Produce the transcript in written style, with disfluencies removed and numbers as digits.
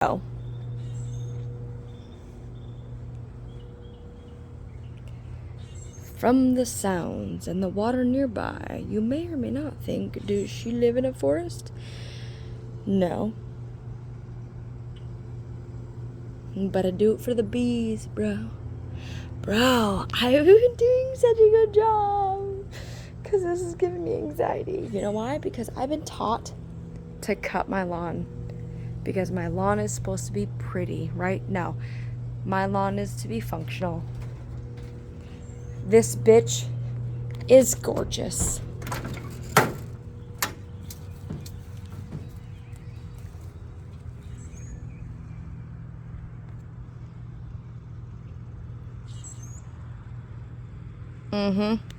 Oh. From the sounds and the water nearby, you may or may not think, does she live in a forest? No. But I do it for the bees, bro. Bro, I've been doing such a good job. Because this is giving me anxiety. You know why? Because I've been taught to cut my lawn. Because my lawn is supposed to be pretty, right? No. My lawn is to be functional. This bitch is gorgeous. Mm-hmm.